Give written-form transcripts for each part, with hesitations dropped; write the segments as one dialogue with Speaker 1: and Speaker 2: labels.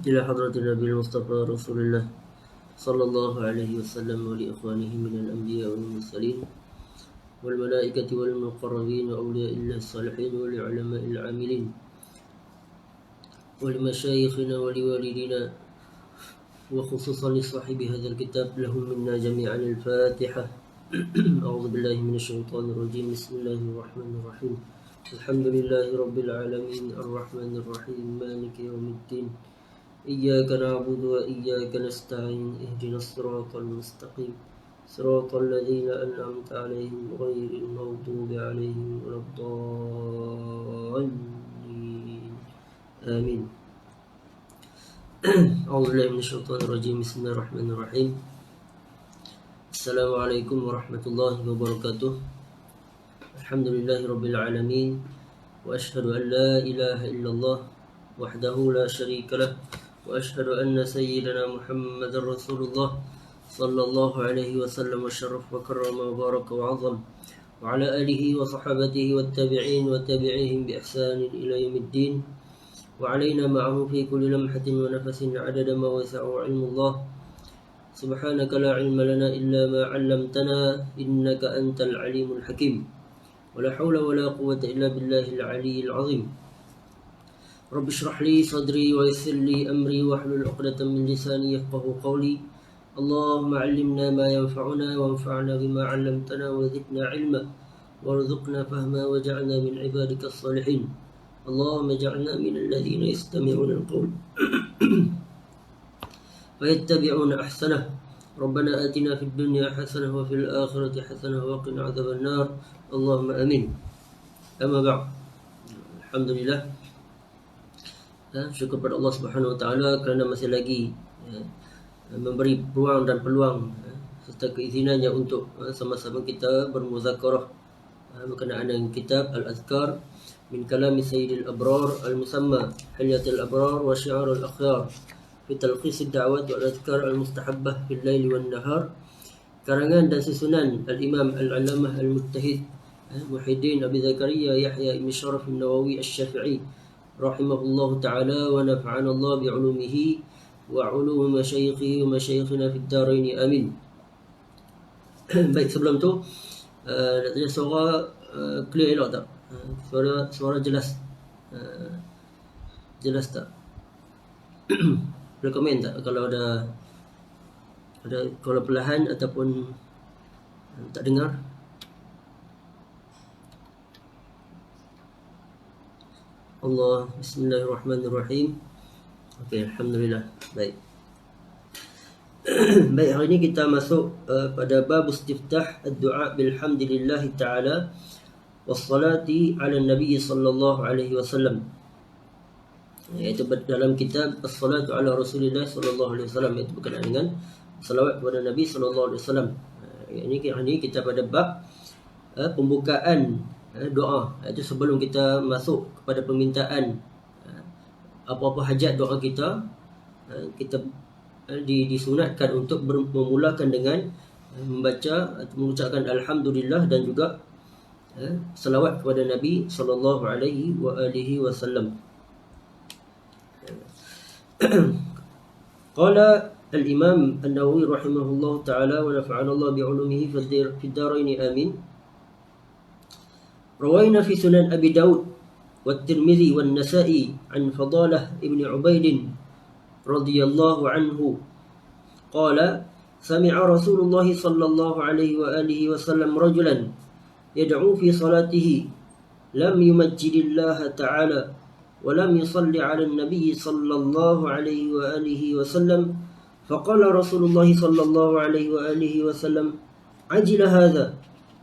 Speaker 1: إلى حضرة النبي المصطفى رسول الله صلى الله عليه وسلم ولإخوانه من الأنبياء والمرسلين والملائكة والمقربين وأولياء الله الصالحين ولعلماء العاملين ولمشايخنا ولوالدينا وخصوصا لصاحب هذا الكتاب لهم منا جميعا الفاتحة. أعوذ بالله من الشيطان الرجيم. بسم الله الرحمن الرحيم. الحمد لله رب العالمين الرحمن الرحيم مالك يوم الدين إياك نعبد وإياك نستعين اهدنا الصراط المستقيم صراط الذين أنعمت عليهم غير المغضوب عليهم ولا الضالين آمين. أعوذ بالله من الشيطان الرجيم. بسم الله الرحمن الرحيم. السلام عليكم ورحمة الله وبركاته. الحمد لله رب العالمين وأشهد أن لا إله إلا الله وحده لا شريك له وأشهد أن سيدنا محمد رسول الله صلى الله عليه وسلم وشرف وكرم وبارك وعظم وعلى آله وصحبه والتابعين وتابعيهم بإحسان إلى يوم الدين وعلينا معه في كل لمحة ونفس عدد ما وسع علم الله. سبحانك لا علم لنا إلا ما علمتنا إنك أنت العليم الحكيم ولا حول ولا قوة إلا بالله العلي العظيم. رب اشرح لي صدري ويسر لي أمري واحلل عقدة من لساني يفقهوا قولي. اللهم علمنا ما ينفعنا وانفعنا بما علمتنا وزدنا علما وارزقنا فهما واجعلنا من عبادك الصالحين. اللهم اجعلنا من الذين يستمعون القول ويتبعون أحسنه. ربنا آتنا في الدنيا حسنة وفي الآخرة حسنة وقنا عذاب النار. اللهم آمين. أما بعد, Alhamdulillah, syukur kepada Allah Subhanahu Wa Taala kerana masih lagi memberi ruang dan peluang serta keizinannya untuk sama-sama kita bermuzakarah berkenaan dengan kitab Al-Azkar min kalami Sayyidil Abrar al-musamma Hilyatul Abrar wa Syiarul Akhyar fi talqis ad-da'wat wal azkar al-mustahabbah fil lail wan nahar, karangan dan susunan Al-Imam Al-Allamah Al-Mujtahid Muhyiddin Abi Zakaria Yahya Ibn Sharaf An-Nawawi Asy-Syafi'i rahimahullahu ta'ala wa nafa'ana Allah bi'ulumihi wa ulum masyayikhi wa masyayikhina fid darain amin. Baik, sebelum tu nak tanya suara clear elok tak? Suara jelas? Jelas tak? Boleh komen tak kalau ada kalau perlahan ataupun tak dengar? Allah, bismillahirrahmanirrahim. Okey, alhamdulillah. Baik. Baik, hari ini kita masuk pada bab istiftah ad-du'a bilhamdilillah ta'ala wassalati ala nabi sallallahu alaihi wasallam, iaitu dalam kitab as-salatu ala rasulillah sallallahu alaihi wasallam, iaitu berkenaan dengan salawat kepada Nabi sallallahu alaihi wasallam. Ini kita pada bab pembukaan doa, iaitu sebelum kita masuk kepada permintaan apa-apa hajat doa kita, kita disunatkan untuk memulakan dengan membaca atau mengucapkan alhamdulillah dan juga salawat kepada Nabi sallallahu alaihi wa alihi wasallam. Qala al-Imam An-Nawawi rahimahullah ta'ala wa nafa'ana Allah bi'ulumihi fi ad-darain amin. روينا في سنن أبي داود والترمذي والنسائي عن فضالة ابن عبيد رضي الله عنه قال سمع رسول الله صلى الله عليه وآله وسلم رجلا يدعو في صلاته لم يمجد الله تعالى ولم يصل على النبي صلى الله عليه وآله وسلم فقال رسول الله صلى الله عليه وآله وسلم عجل هذا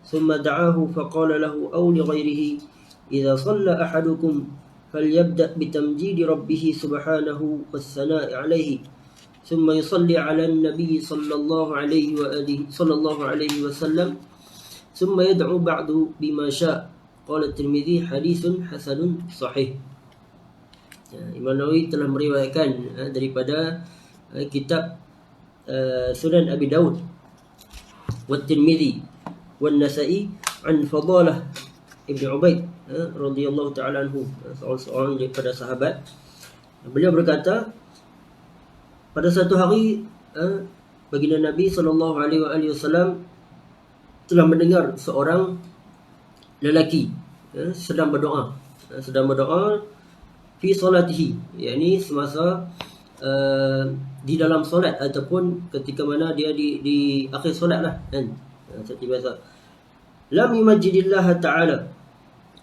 Speaker 1: ثم دعاه فقال له أو لغيره إذا صلى أحدكم فليبدأ بتمجيد ربه سبحانه والثناء عليه ثم يصلي على النبي صلى الله عليه وسلم ثم يدعو بعد بما شاء. قال الترمذي حديث حسن صحيح. Imam Nawawi telah meriwayatkan daripada kitab Sunan Abi Daud wa Tirmidzi wan Nasa'i an Fadalah Ibn Ubaid radhiyallahu ta'ala anhu, seorang daripada sahabat. Beliau berkata, pada satu hari baginda Nabi SAW telah mendengar seorang lelaki sedang berdoa, fi solatihi, yakni semasa di dalam solat ataupun ketika mana dia di akhir solat lah kan, seperti biasa. Lam yumajjidillah ta'ala,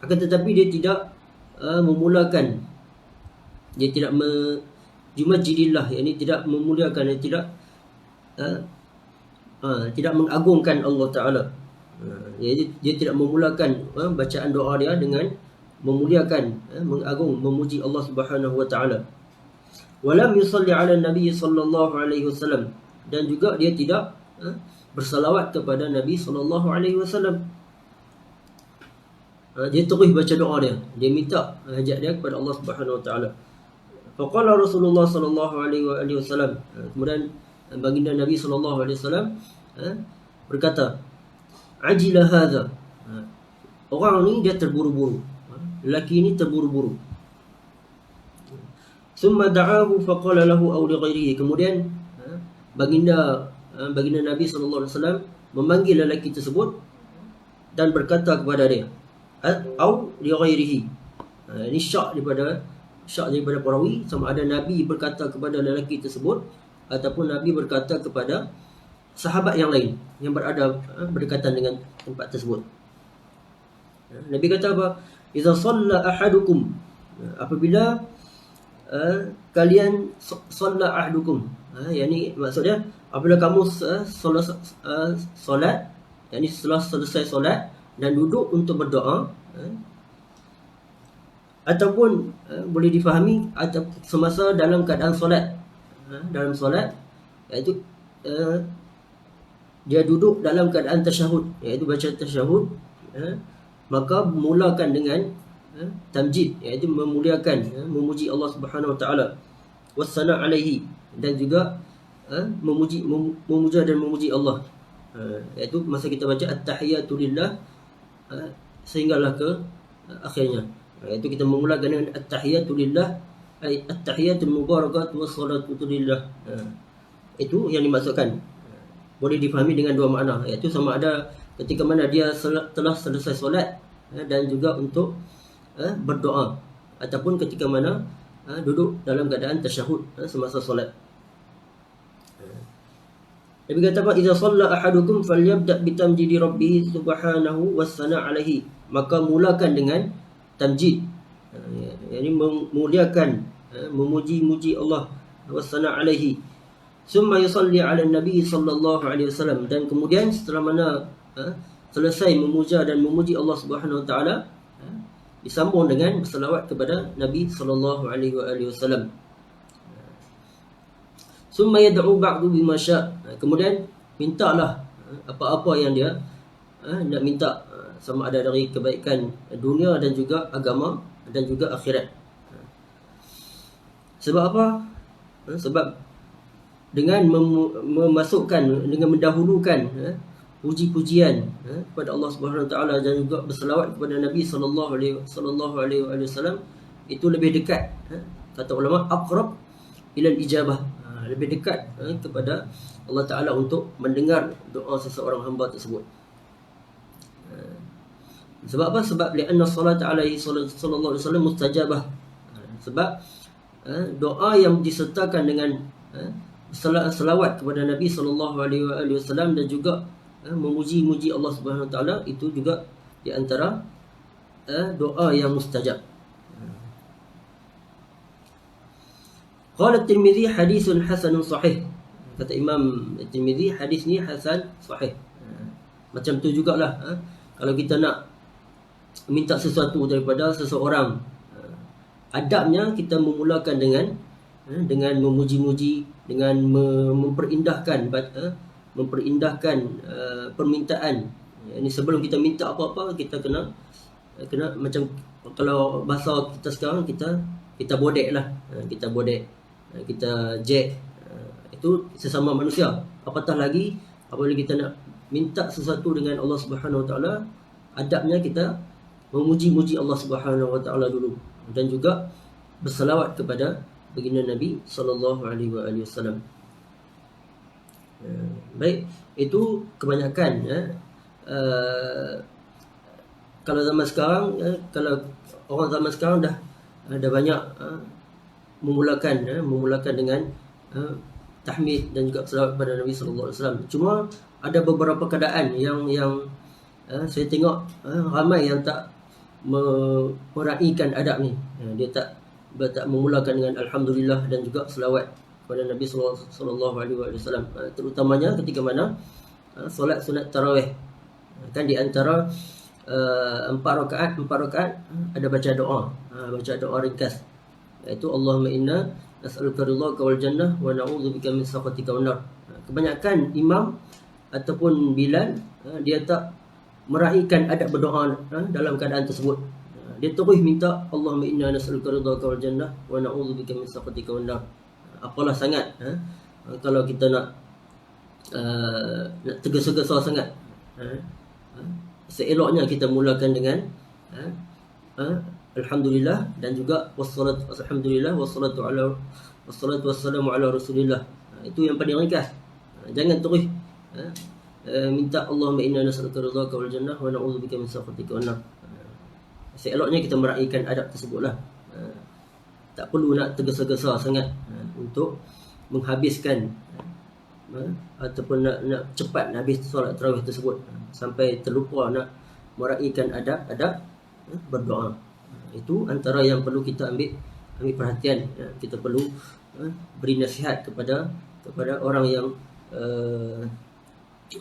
Speaker 1: akan tetapi dia tidak memulakan, dia tidak yumajjidillah, yakni tidak memuliakan, dia tidak mengagungkan Allah Ta'ala. Jadi dia tidak memulakan bacaan doa dia dengan memuliakan, mengagung, memuji Allah Subhanahu Wa Ta'ala. Walam yusalli ala Nabi sallallahu alaihi wasallam, dan juga dia tidak bersalawat kepada Nabi sallallahu alaihi wasallam. Dia terus baca doa dia minta hajat dia kepada Allah Subhanahu Wa Ta'ala. Faqala Rasulullah sallallahu alaihi wasallam, kemudian baginda Nabi sallallahu alaihi wasallam berkata, ajila hadza, orang ni dia terburu-buru, lelaki ni terburu-buru. Summa da'ahu faqala lahu aw li ghairihi, kemudian baginda Nabi sallallahu alaihi wasallam memanggil lelaki tersebut dan berkata kepada dia, aw li ghairihi, ini syak daripada perawi, sama ada Nabi berkata kepada lelaki tersebut ataupun Nabi berkata kepada sahabat yang lain yang berada berdekatan dengan tempat tersebut. Nabi kata apa? Iza shalla ahadukum, apabila kalian shalla ahadukum, yakni maksudnya apabila kamu solat, yakni setelah selesai solat dan duduk untuk berdoa, ataupun boleh difahami atau semasa dalam keadaan solat, dalam solat, iaitu dia duduk dalam keadaan tasyahud, iaitu baca tasyahud, maka mulakan dengan tamjid, iaitu memuliakan, memuji Allah Subhanahu Wa Ta'ala, wassana alaihi, dan juga memuja dan memuji Allah, iaitu masa kita baca at-tahiyatu lillah sehinggalah ke akhirnya, iaitu kita memulakan dengan at-tahiyatu lillah, ay at-tahiyatul mubarakatuh wassalatu lillah. Itu yang dimaksudkan. Boleh difahami dengan dua makna, iaitu sama ada ketika mana dia telah selesai solat dan juga untuk berdoa, ataupun ketika mana duduk dalam keadaan tasyahud semasa solat. Nabi kata apa? Idza shalla ahadukum falyabda bitamjidi rabbih subhanahu wassana alaihi, maka mulakan dengan tamjid, yakni memuliakan, memuji-muji Allah, wassana alaihi. Summa yusalli ala Nabi sallallahu alaihi wasallam, dan kemudian setelah mana selesai memuja dan memuji Allah Subhanahu Wa Ta'ala, disambung dengan berselawat kepada Nabi sallallahu alaihi wasallam. Summa yad'u ba'du bima sya', kemudian mintalah apa-apa yang dia nak minta, sama ada dari kebaikan dunia dan juga agama dan juga akhirat. Sebab apa? Sebab dengan memasukkan, dengan mendahulukan puji-pujian kepada Allah Subhanahu Wa Ta'ala dan juga berselawat kepada Nabi sallallahu alaihi wasallam, itu lebih dekat, kata ulama, aqrab ila al-ijabah, lebih dekat kepada Allah Ta'ala untuk mendengar doa seseorang hamba tersebut. Sebab apa? Sebab li'anna salat alaihi sallallahu alaihi wasallam mustajabah, sebab doa yang disertakan dengan selawat kepada Nabi sallallahu alaihi wasallam dan juga memuji-muji Allah Subhanahu Wa Ta'ala, itu juga di antara doa yang mustajab. Qala At-Tirmidzi haditsun hasanun sahih, kata Imam At-Tirmidzi, hadis ni hasan sahih. Macam tu jugalah kalau kita nak minta sesuatu daripada seseorang, adabnya kita memulakan dengan memuji-muji, dengan memperindah permintaan. Ini sebelum kita minta apa-apa, kita kena macam kalau bahasa kita sekarang, kita bodek lah, kita bodek, kita jack, itu sesama manusia. Apatah lagi apabila kita nak minta sesuatu dengan Allah Subhanahu Wa Ta'ala, adabnya kita memuji-muji Allah Subhanahu Wa Ta'ala dulu, dan juga berselawat kepada baginda Nabi sallallahu alaihi wasallam. Baik, itu kebanyakan kalau zaman sekarang, kalau orang zaman sekarang dah banyak memulakan dengan tahmid dan juga selawat kepada Nabi sallallahu alaihi wasallam. Cuma ada beberapa keadaan yang saya tengok ramai yang tak meraihkan adab ni. Dia tak memulakan dengan alhamdulillah dan juga selawat kepada Nabi sallallahu alaihi wasallam, terutamanya ketika mana solat sunat tarawih. Kan di antara 4 rakaat ada baca doa ringkas, iaitu Allahumma inna nas'aluka ridhaka wal jannah wa na'udzubika min sakhatika wan nar. Kebanyakan imam ataupun bilal dia tak meraihkan adab berdoa dalam keadaan tersebut. Dia terus minta Allahumma inna nas'aluka ridhaka wal jannah wa na'udzubika min sakhatika wan nar. Apalah sangat kalau kita nak tergesa-gesa sangat, seeloknya kita mulakan dengan alhamdulillah dan juga alhamdulillah wassalatu wassalamu ala rasulillah. Itu yang paling ringkas. Jangan terus minta Allahumma inna nas'aluka ridhaka wal jannah wa na'udzubika min sakhatika wan nar. Seeloknya kita meraihkan adab tersebutlah. Tak perlu nak tergesa-gesa sangat untuk menghabiskan ataupun nak cepat habis solat tarawih tersebut sampai terlupa nak meraihkan adab berdoa. Itu antara yang perlu kita ambil perhatian. Kita perlu beri nasihat kepada orang yang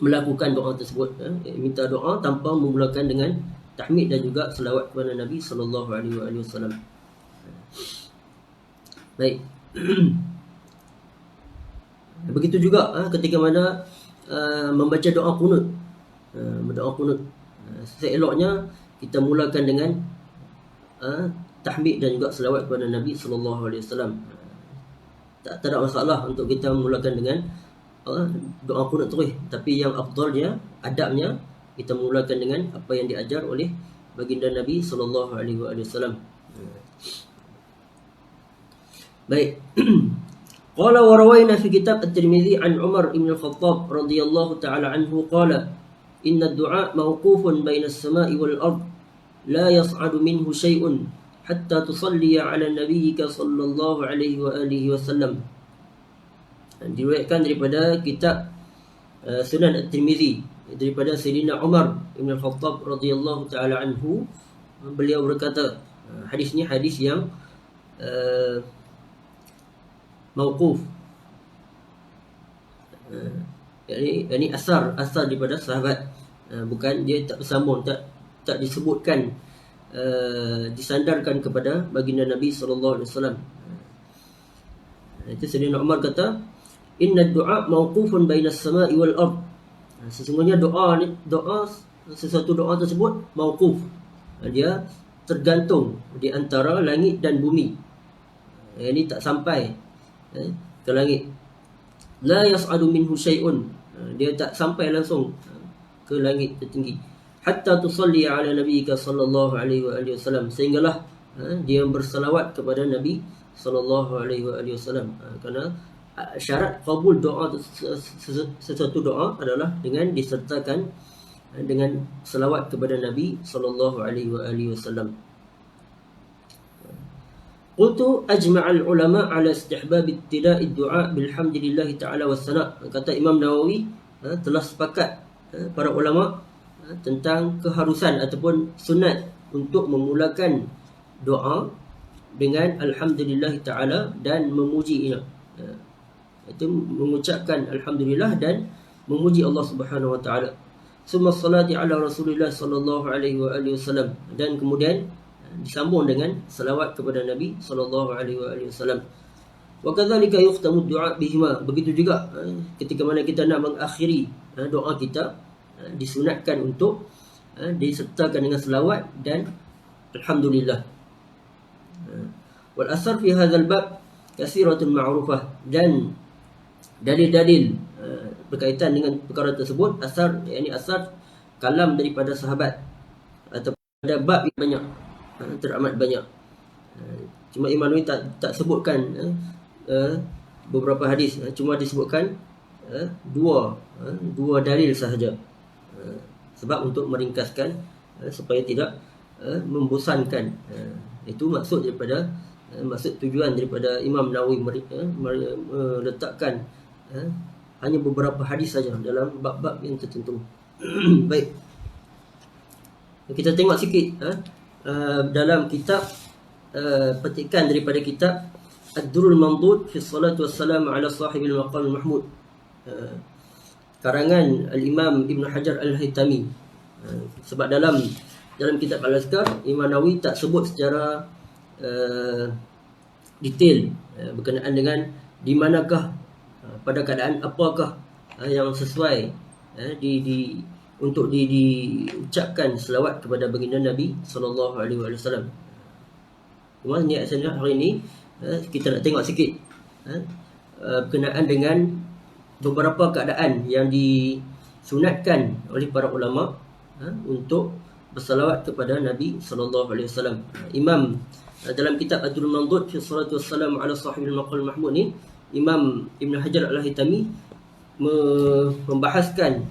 Speaker 1: melakukan doa tersebut, minta doa tanpa memulakan dengan tahmid dan juga selawat kepada Nabi sallallahu alaihi wasallam. Baik. Begitu juga ketika mana membaca doa kunut. Seeloknya kita mulakan dengan tahmid dan juga selawat kepada Nabi sallallahu alaihi wasallam. Tak ada masalah untuk kita mulakan dengan doa kunut terus, tapi yang afdalnya, adabnya kita mulakan dengan apa yang diajar oleh baginda Nabi sallallahu alaihi wasallam. Baik. Qala wa rawayna fi kitab At-Tirmidzi an Umar ibn al-Khattab radhiyallahu ta'ala anhu qala inna ad-du'a mawqufun baina as-sama'i wal ard la yas'adu minhu shay'un hatta tusalli 'ala nabiyyika sallallahu alaihi wa alihi wasallam. Diriwayatkan daripada kitab Sunan At-Tirmidzi daripada Sayyidina Umar ibn al-Khattab radhiyallahu ta'ala anhu, beliau berkata, hadis ni hadis yang mauquf, yakni asar daripada sahabat, bukan dia tak bersambung, tak disebutkan disandarkan kepada baginda Nabi sallallahu alaihi wasallam. Itu Sayyidina Umar kata, inna ad-du'a mauqufun baina as-sama'i wal ard. Sesungguhnya doa sesuatu doa tersebut mauquf, dia tergantung di antara langit dan bumi. Ini tak sampai ke langit. La yas'adu minhu syai'un, dia tak sampai langsung ke langit tertinggi. Hatta tusalli ala nabiyyika sallallahu alaihi wasallam, sehinggalah dia bersalawat kepada Nabi sallallahu alaihi wasallam. Kerana syarat kabul doa, sesuatu doa adalah dengan disertakan dengan selawat kepada Nabi sallallahu alaihi wasallam. Qultu ajma'al ulama ala istihbab ibtida'i du'a bilhamdillah ta'ala wassana. Kata Imam Nawawi, telah sepakat para ulama tentang keharusan ataupun sunat untuk memulakan doa dengan alhamdulillah ta'ala dan memujinya. Itu mengucapkan alhamdulillah dan memuji Allah Subhanahu wa taala. Summa salati ala Rasulillah sallallahu alaihi wasallam, dan kemudian disambung dengan salawat kepada Nabi sallallahu alaihi wasallam. Wa kadzalika yukhtamu ad-du'a bihima. Begitu juga ketika mana kita nak mengakhiri doa kita, disunatkan untuk disertakan dengan salawat dan alhamdulillah. Wal asar fi hadzal bab katsiratun ma'rufah, dan dalil-dalil berkaitan dengan perkara tersebut, asar, yakni asar kalam daripada sahabat, atau pada bab yang banyak, teramat banyak. Cuma Imam Nawawi tak sebutkan beberapa hadis, cuma disebutkan dua dalil sahaja, sebab untuk meringkaskan, supaya tidak membosankan. Itu maksud daripada maksud tujuan daripada Imam Nawawi meletakkan hanya beberapa hadis saja dalam bab-bab yang tertentu. Baik, kita tengok sikit dalam kitab, petikan daripada kitab Ad-Durrul Mandud fi Salatu Wassalam ala Sahibil Maqam Mahmud, karangan Al-Imam Ibn Hajar Al-Haytami. Sebab dalam kitab Al-Azkar, Imam Nawawi tak sebut secara detail berkenaan dengan di manakah, pada keadaan apakah yang sesuai untuk diucapkan selawat kepada baginda Nabi sallallahu alaihi wasallam. Cuma niat saya hari ini kita nak tengok sikit berkenaan dengan beberapa keadaan yang disunatkan oleh para ulama untuk bersalawat kepada Nabi sallallahu alaihi wasallam. Imam dalam kitab Ad-Durrul Mandud fi Salatu Wassalam ala Sahibil Maqam Mahmud ni, Imam Ibn Hajar Al-Haytami membahaskan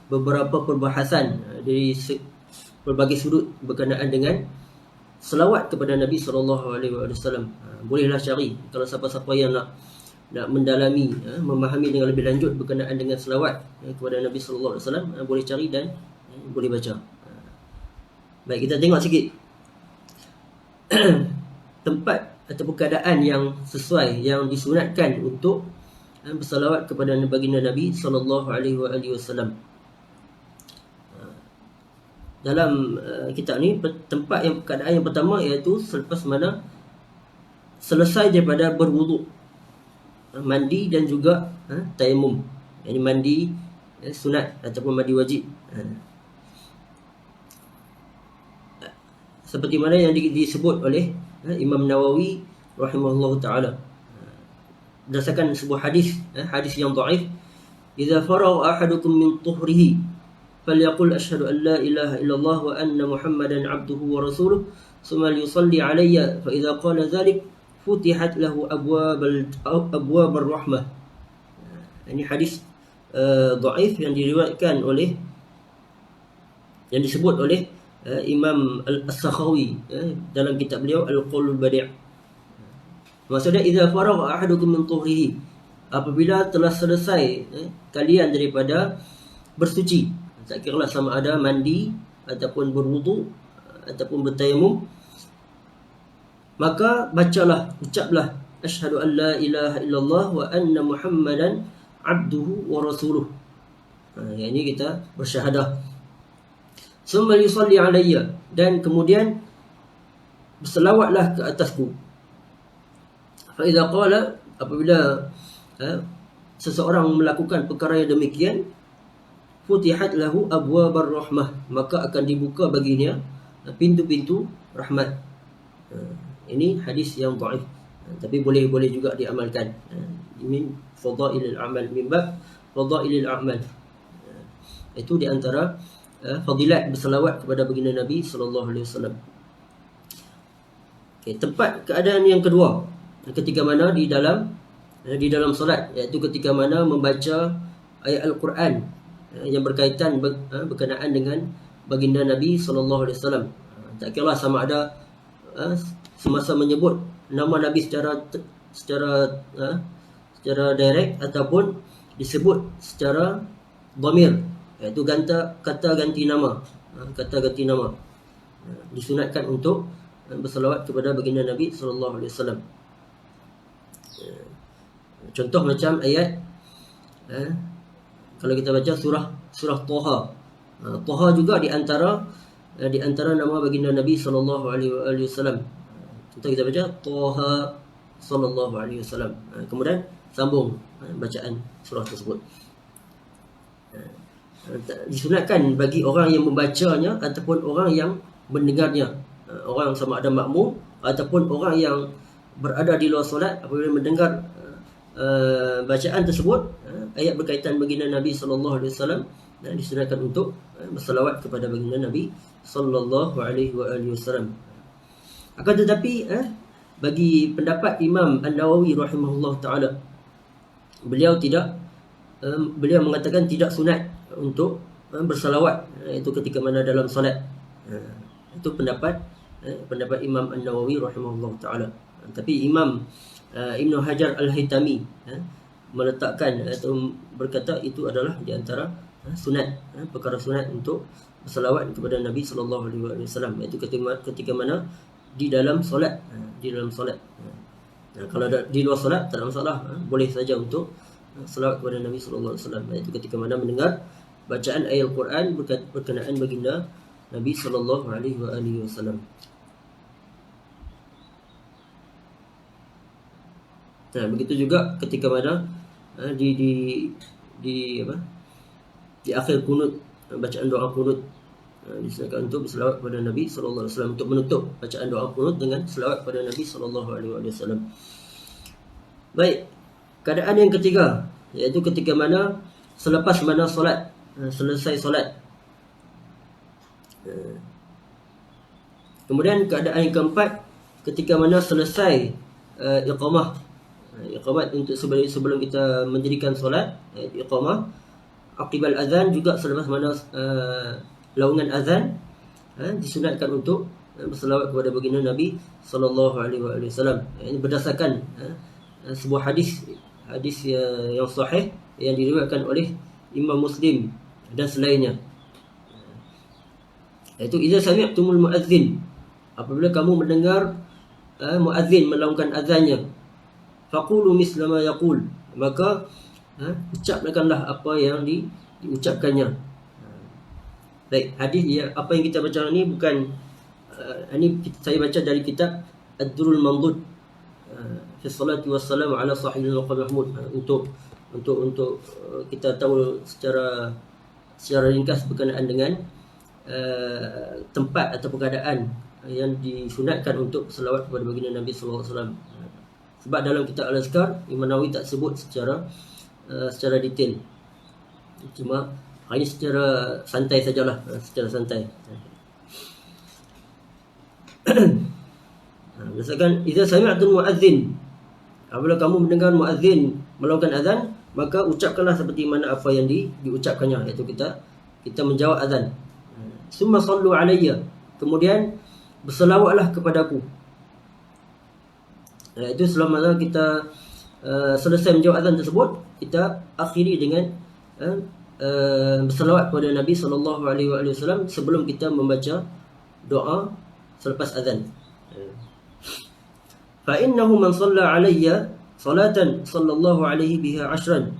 Speaker 1: beberapa perbahasan dari berbagai sudut berkenaan dengan selawat kepada Nabi sallallahu alaihi wasallam. Bolehlah cari kalau siapa-siapa yang nak mendalami, memahami dengan lebih lanjut berkenaan dengan selawat kepada Nabi sallallahu alaihi wasallam, boleh cari dan boleh baca. Baik, kita tengok sikit tempat ataupun keadaan yang sesuai, yang disunatkan untuk bersalawat kepada baginda Nabi sallallahu alaihi wasallam. Dalam kitab ni, keadaan yang pertama iaitu selepas mana selesai daripada berwuduk, mandi dan juga tayamum. Ini mandi sunat ataupun mandi wajib. Seperti mana yang disebut oleh Imam Nawawi rahimahullahu taala berdasarkan sebuah hadis yang dhaif, "Idza faragha ahadukum min tuhrihi falyaqul asyhadu an la ilaha illallah wa anna Muhammadan 'abduhu wa rasuluhu thumma yusalli 'alayya fa idza qala dhalik futihat lahu abwab ar-rahmah." Ini hadis dhaif yang diriwayatkan oleh, yang disebut oleh Imam As-Sakhawi dalam kitab beliau Al-Qaulul Badi'. Maksudnya, idza faragha ahadukum min tuhrihi, apabila telah selesai kalian daripada bersuci, tak kiralah sama ada mandi ataupun berwudu ataupun bertayamum, maka ucaplah asyhadu an la ilaha illallah wa anna Muhammadan 'abduhu wa rasuluh. Yang ini kita bersyahadah. Summa yusalli alayya, dan kemudian berselawatlah ke atasku. Fa idza qala, apabila seseorang melakukan perkara yang demikian, futihat lahu abwabar rahmah, maka akan dibuka baginya pintu-pintu rahmat. Ini hadis yang dhaif, tapi boleh juga diamalkan. Min fadailil amal, min bab fadailil amal. Itu di antara fadilat berselawat kepada baginda Nabi sallallahu alaihi wasallam. Okey, tempat keadaan yang kedua, ketika mana di dalam solat, iaitu ketika mana membaca ayat Al-Quran yang berkaitan berkenaan dengan baginda Nabi sallallahu alaihi wasallam. Tak kira sama ada semasa menyebut nama Nabi secara direct ataupun disebut secara dhamir, iaitu kata ganti nama. Disunatkan untuk berselawat kepada baginda Nabi sallallahu alaihi wasallam. Contoh macam ayat, kalau kita baca surah Taha. Taha juga di antara nama baginda Nabi sallallahu alaihi wasallam. Contoh kita baca Taha sallallahu alaihi wasallam. Kemudian sambung bacaan surah tersebut. Disunatkan bagi orang yang membacanya ataupun orang yang mendengarnya, orang sama ada makmum ataupun orang yang berada di luar solat, apabila mendengar bacaan tersebut, ayat berkaitan baginda Nabi sallallahu alaihi wasallam, disunatkan untuk berselawat kepada baginda Nabi sallallahu alaihi wasallam. Akan tetapi bagi pendapat Imam An-Nawawi rahimahullah taala, beliau mengatakan tidak sunat untuk bersalawat itu ketika mana dalam solat. Itu pendapat Imam An-Nawawi rahimahullah taala. Tapi Imam Ibn Hajar Al-Haytami meletakkan atau berkata itu adalah di antara sunat, perkara sunat untuk bersalawat kepada Nabi sallallahu alaihi wasallam, iaitu ketika mana di dalam solat, kalau di luar solat tak ada masalah, boleh saja untuk salawat kepada Nabi sallallahu alaihi wasallam, iaitu ketika mana mendengar bacaan ayat Al-Quran berkenaan baginda Nabi sallallahu alaihi wasallam. Begitu juga ketika mana di akhir kunut, bacaan doa kunut, disunatkan untuk berselawat kepada Nabi sallallahu alaihi wasallam, untuk menutup bacaan doa kunut dengan selawat kepada Nabi sallallahu alaihi wasallam. Baik, keadaan yang ketiga, iaitu ketika mana selepas mana solat, selesai solat. Kemudian keadaan yang keempat, ketika mana selesai iqamah, iqamat untuk sebelum kita mendirikan solat, iqamah, aqibal azan, juga selepas mana laungan azan, disunatkan untuk berselawat kepada baginda Nabi sallallahu alaihi wasallam. Ini berdasarkan sebuah hadis yang sahih yang diriwayatkan oleh Imam Muslim dan selainnya, iaitu idza sami'tumul muadzin, apabila kamu mendengar muadzin melaungkan azannya, faqulu misla ma yaqul, maka ucapkanlah apa yang diucapkannya. Baik, hadis apa yang kita baca ni bukan ini saya baca dari kitab Ad-Durrul Mandud fi salati wassalamu ala sahihil maqam mahmud, untuk kita tahu secara ringkas berkenaan dengan tempat atau keadaan yang disunatkan untuk selawat kepada baginda Nabi sallallahu alaihi wasallam. Sebab dalam kitab Al-Azkar, Imam Nawawi tak sebut secara detail, cuma hanya secara santai sajalah, secara santai. Misalkan idza sami'tum muadzin, apabila kamu mendengar muadzin melakukan azan, maka ucapkanlah seperti mana apa yang diucapkannya, iaitu kita menjawab azan. Summa sallu alayya, kemudian berselawatlah kepadaku. Itu selama kita selesai menjawab azan tersebut, kita akhiri dengan berselawat kepada Nabi sallallahu alaihi wasallam sebelum kita membaca doa selepas azan. Fa innahu man shalla alayya salatan sallallahu alaihi biha 10,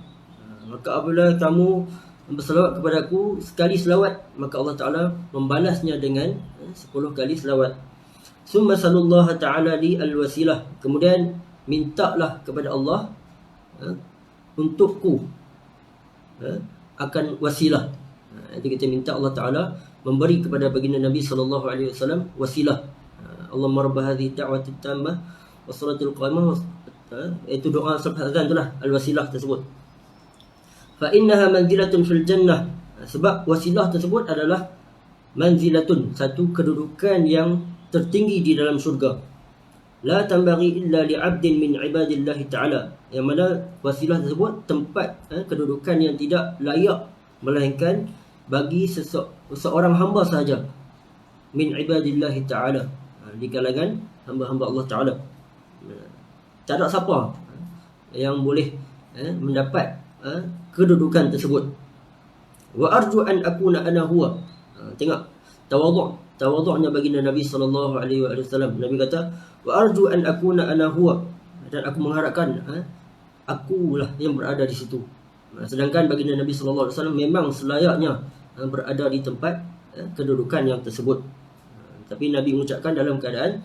Speaker 1: maka apabila kamu berselawat kepadaku sekali selawat, maka Allah Taala membalasnya dengan 10 kali selawat. Summa sallallahu ta'ala li al-wasilah, kemudian mintalah kepada Allah untukku akan wasilah. Jadi kita minta Allah Ta'ala memberi kepada baginda Nabi sallallahu alaihi wasallam wasilah. Allahumma rabb hadhihi da'wati tammah wassalatul qamah, itu doa selepas azan itulah al-wasilah tersebut. Fa innaha manzilatun fil jannah, sebab wasilah tersebut adalah manzilatun, satu kedudukan yang tertinggi di dalam syurga. La tambaghi illa li'abdin min ibadillahi ta'ala, yang mana wasilah tersebut tempat kedudukan yang tidak layak melainkan bagi seorang hamba sahaja, min ibadillahi ta'ala, di kalangan hamba-hamba Allah Ta'ala. Tak ada siapa yang boleh mendapat kedudukan tersebut. Wa arju an akuna ana huwa, tengok tawadhu'nya baginda Nabi sallallahu alaihi wasallam. Nabi kata wa arju an akuna ana huwa, dan aku mengharapkan akulah yang berada di situ. Sedangkan baginda Nabi sallallahu alaihi wasallam memang selayaknya berada di tempat kedudukan yang tersebut. Tapi Nabi mengucapkan dalam keadaan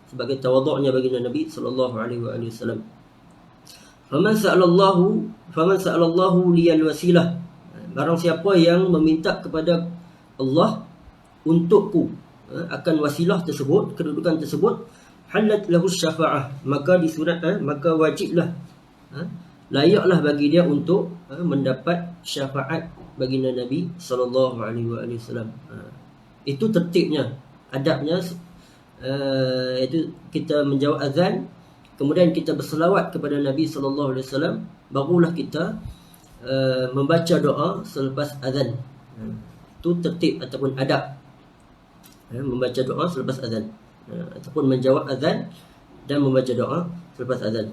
Speaker 1: sebagai tawadhu'nya baginda Nabi sallallahu alaihi wasallam. Faman sa'alallahu liyal wasilah, barang siapa yang meminta kepada Allah untukku akan wasilah tersebut, kedudukan tersebut, halat lahu syafa'ah, maka maka wajiblah, layaklah bagi dia untuk mendapat syafaat baginda Nabi sallallahu alaihi wasallam. Itu tertibnya, adabnya iaitu kita menjawab azan, kemudian kita berselawat kepada Nabi sallallahu alaihi wasallam, barulah kita membaca doa selepas azan. Itu tertib ataupun adab, membaca doa selepas azan, ataupun menjawab azan dan membaca doa selepas azan,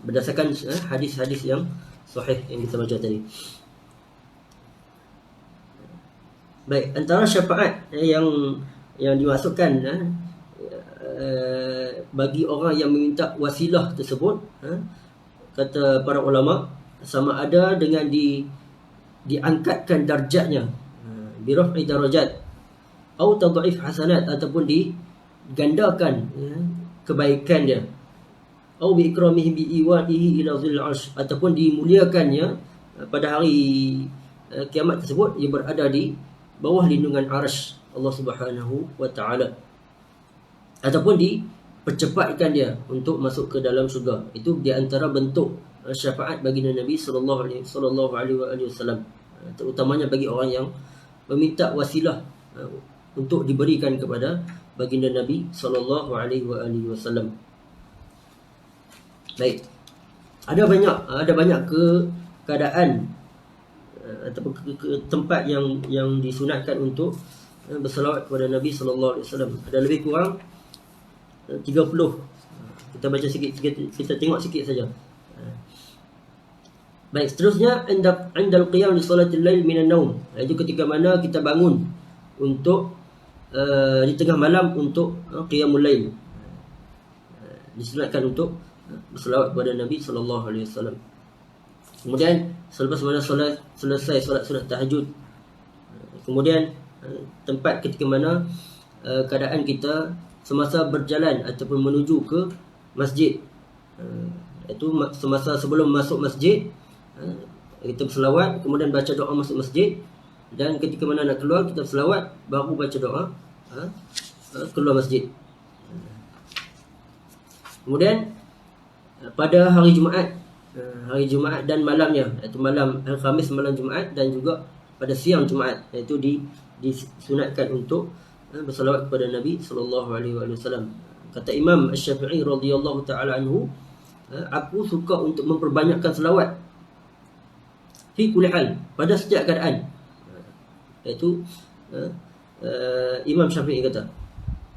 Speaker 1: berdasarkan hadis-hadis yang sahih yang kita baca tadi. Baik, antara syafaat yang dimasukkan bagi orang yang meminta wasilah tersebut, kata para ulama, sama ada dengan diangkatkan darjatnya, biraf'i darajat, atau tadhif hasanat, ataupun digandakan kebaikan dia, atau bi ikramihi bi iwadihi ila zil arsh, ataupun dimuliakannya pada hari kiamat tersebut, ia berada di bawah lindungan arsh Allah Subhanahu wa taala, ataupun dipercepatkan dia untuk masuk ke dalam syurga. Itu di antara bentuk syafaat baginda Nabi sallallahu alaihi wasallam, terutamanya bagi orang yang meminta wasilah untuk diberikan kepada baginda Nabi sallallahu alaihi wasallam. Baik. Ada banyak keadaan ataupun ke tempat yang disunatkan untuk berselawat kepada Nabi sallallahu alaihi wasallam. Ada lebih kurang 30. Kita baca sikit, kita tengok sikit saja. Baik, seterusnya indal qiyam li salatil lail minan naum, iaitu ketika mana kita bangun untuk di tengah malam untuk qiyamul lail, disunatkan untuk berselawat kepada Nabi sallallahu alaihi wasallam. Kemudian selepas mana selesai solat sunat tahajud, kemudian tempat ketika mana keadaan kita semasa berjalan ataupun menuju ke masjid, itu semasa sebelum masuk masjid, kita berselawat, kemudian baca doa masuk masjid, dan ketika mana nak keluar kita berselawat, baru baca doa keluar masjid. Kemudian pada hari Jumaat dan malamnya, iaitu malam hari Khamis, malam Jumaat, dan juga pada siang Jumaat, iaitu disunatkan untuk berselawat kepada Nabi sallallahu alaihi wasallam. Kata Imam Asy-Syafi'i radhiyallahu taala anhu, aku suka untuk memperbanyakkan selawat fi kulli hal, pada setiap keadaan. Iaitu Imam Syafi'i kata,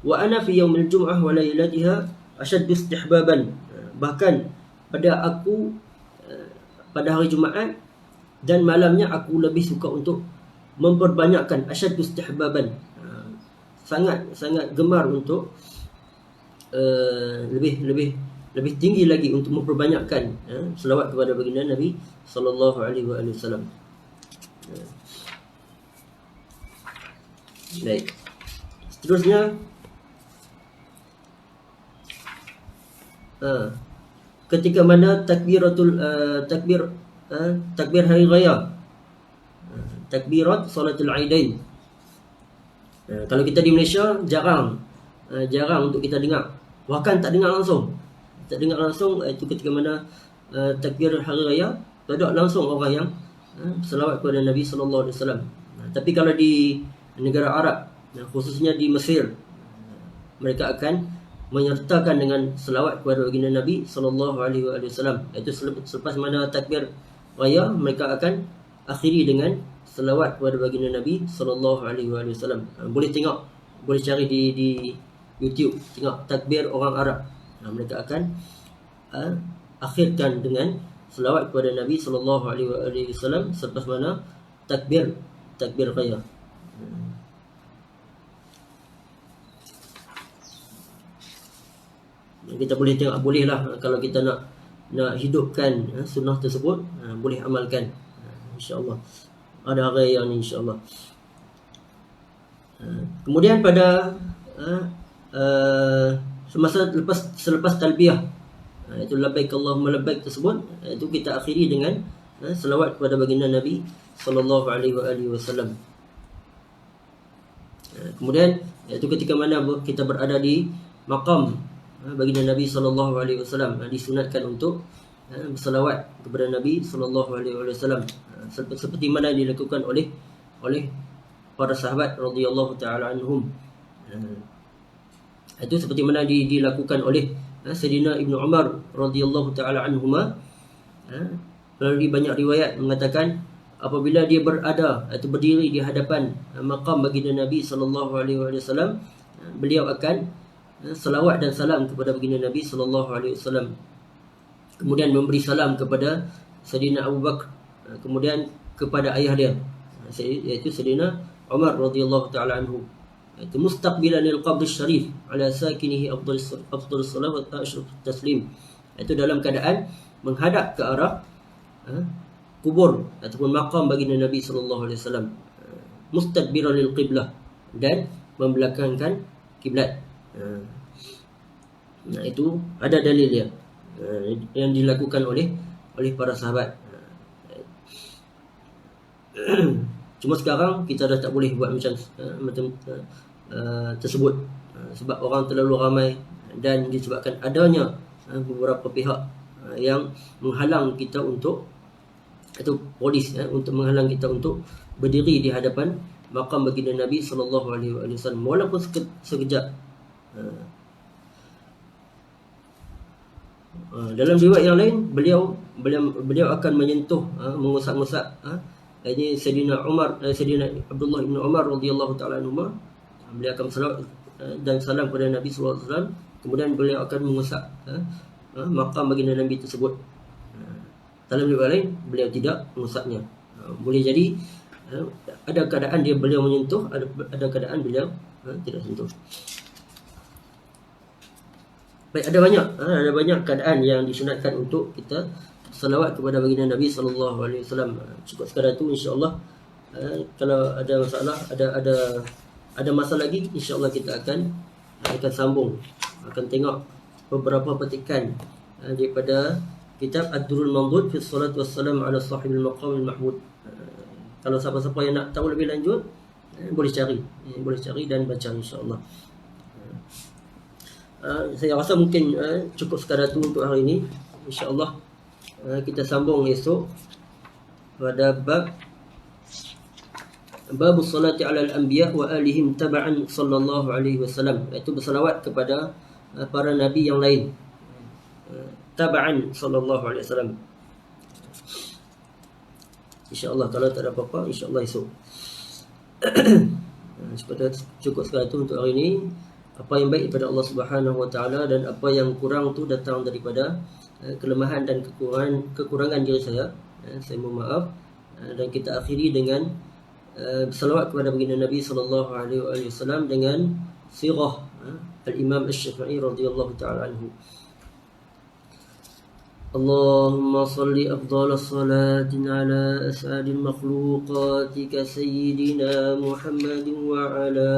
Speaker 1: wa ana fi yaumil jum'ah wa lailatiha ashaddu istihbaban, bahkan pada aku pada hari Jumaat dan malamnya aku lebih suka untuk memperbanyakkan, ashaddu istihbaban, sangat gemar untuk lebih tinggi lagi untuk memperbanyakkan selawat kepada baginda Nabi sallallahu alaihi wasallam. Baik. Seterusnya ketika mana takbir hari raya, takbirat salatul aidain. Kalau kita di Malaysia jarang untuk kita dengar, bahkan tak dengar langsung, itu ketika mana takbir hari raya, tak langsung orang yang selawat kepada Nabi sallallahu alaihi wasallam. Tapi kalau di negara Arab, khususnya di Mesir, mereka akan menyertakan dengan selawat kepada baginda Nabi sallallahu alaihi wasallam. Itu selepas mana takbir raya, mereka akan akhiri dengan selawat kepada baginda Nabi sallallahu alaihi wasallam. Boleh tengok, boleh cari di YouTube, tengok takbir orang Arab. Mereka akan akhirkan dengan selawat kepada Nabi sallallahu alaihi wasallam selepas mana takbir raya. Kita boleh tengok, bolehlah kalau kita nak hidupkan sunnah tersebut, boleh amalkan, insya-Allah. Ada hari yang insya-Allah. Kemudian pada semasa selepas talbiyah, itu labbaik Allahumma labbaik tersebut, itu kita akhiri dengan selawat kepada baginda Nabi sallallahu alaihi wasallam. Kemudian iaitu ketika mana kita berada di maqam baginda Nabi sallallahu alaihi wasallam, disunatkan untuk berselawat kepada Nabi sallallahu alaihi wasallam, seperti mana dilakukan oleh para sahabat radhiyallahu taala anhum. Itu seperti mana dilakukan oleh Sayyidina Ibnu Umar radhiyallahu taala anhuma. Melalui banyak riwayat mengatakan apabila dia berada atau berdiri di hadapan maqam baginda Nabi sallallahu alaihi wasallam, beliau akan selawat dan salam kepada baginda Nabi sallallahu alaihi wasallam. Kemudian memberi salam kepada Sayyidina Abu Bakar, kemudian kepada ayah dia iaitu Sayyidina Umar radhiyallahu taala anhu. Itu mustaqbilan al-qabr syarif ala sakinihi afdhalus salat wa ashraf taslim. Itu dalam keadaan menghadap ke arah kubur ataupun maqam baginda Nabi sallallahu alaihi wasallam, mustadbiran lil qiblah, dan membelakangkan kiblat. Nah, itu ada dalil dia yang dilakukan oleh para sahabat. Cuma sekarang kita dah tak boleh buat macam tersebut, sebab orang terlalu ramai dan disebabkan adanya beberapa pihak yang menghalang kita untuk, atau polis untuk menghalang kita untuk berdiri di hadapan maqam baginda Nabi sallallahu alaihi wasallam walaupun sekejap. Dalam riwayat yang lain beliau akan menyentuh, mengusap-ngusap ini Sayyidina Abdullah bin Umar radhiyallahu taala anhu. Beliau akan salawat dan salam kepada Nabi sallallahu alaihi wasallam, kemudian beliau akan mengusap maqam baginda Nabi tersebut. Dalam riwayat lain beliau tidak mengusapnya. Boleh jadi ada keadaan beliau menyentuh, ada keadaan beliau tidak sentuh. Baik, ada banyak keadaan yang disunatkan untuk kita salawat kepada baginda Nabi sallallahu alaihi wasallam. Cukup sekadar itu, insya-Allah. Kalau ada masalah, ada masa lagi, insya-Allah kita akan sambung, akan tengok beberapa petikan daripada kitab Ad-Durrul Mandud fi Salat Wassalam ala Sahibil Maqam Al-Mahmud. Kalau siapa-siapa yang nak tahu lebih lanjut, boleh cari dan baca, insya-Allah. Saya rasa mungkin cukup sekadar itu untuk hari ini. InsyaAllah kita sambung esok pada bab salati ala al-anbiya wa alihim taba'an sallallahu alaihi wasallam, iaitu bersalawat kepada para nabi yang lain taba'an sallallahu alaihi wasallam. InsyaAllah kalau tak ada apa-apa, insyaAllah esok. Cukup sekadar itu untuk hari ini. Apa yang baik daripada Allah Subhanahu Wa Taala dan apa yang kurang tu datang daripada kelemahan dan kekurangan diri saya. Saya mohon maaf, dan kita akhiri dengan salawat kepada baginda Nabi sallallahu alaihi wasallam dengan sirah al-Imam Asy-Syafi'i radhiyallahu taala anhu. اللهم صل أفضل الصلاة على أسعد المخلوقات كسيدنا محمد وعلى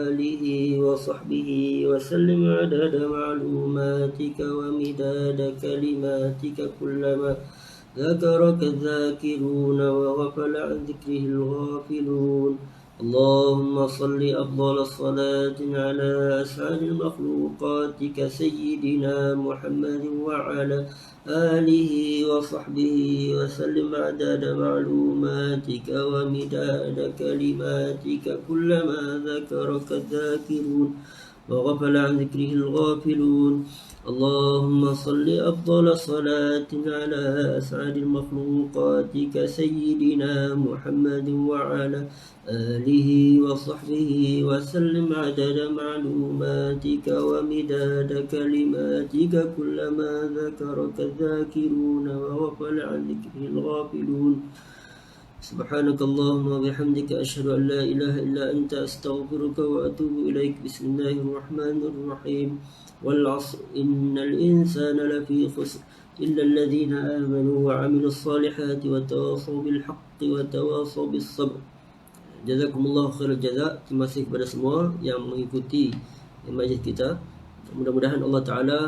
Speaker 1: آله وصحبه وسلم عدد معلوماتك ومداد كلماتك كلما ذكرك الذاكرون وغفل عن ذكره الغافلون. اللهم صل أفضل الصلاة على أسعد المخلوقات كسيدنا محمد وعلى آله وصحبه وسلم عدد معلوماتك ومداد كلماتك كلما ذكرك الذاكرون وغفل عن ذكره الغافلون. اللهم صل أفضل صلاة على أسعد المخلوقات كسيدنا محمد وعلى آله وصحبه وسلم عدد معلوماتك ومداد كلماتك كلما ذكرك الذاكرون وغفل عن ذكره الغافلون. سبحانك اللهم وبحمدك أشهد أن لا إله إلا أنت أستغفرك وأتوب إليك. بسم الله الرحمن الرحيم. والعصر إن الإنسان لفي خسر إلا الذين آمنوا وعملوا الصالحات وتواصوا بالحق وتواصوا بالصبر. Jazakumullah khairul jazak. Terima kasih kepada semua yang mengikuti majlis kita. Mudah-mudahan Allah Ta'ala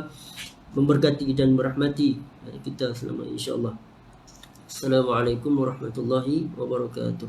Speaker 1: memberkati dan merahmati kita selama, insya-Allah. Assalamualaikum warahmatullahi wabarakatuh.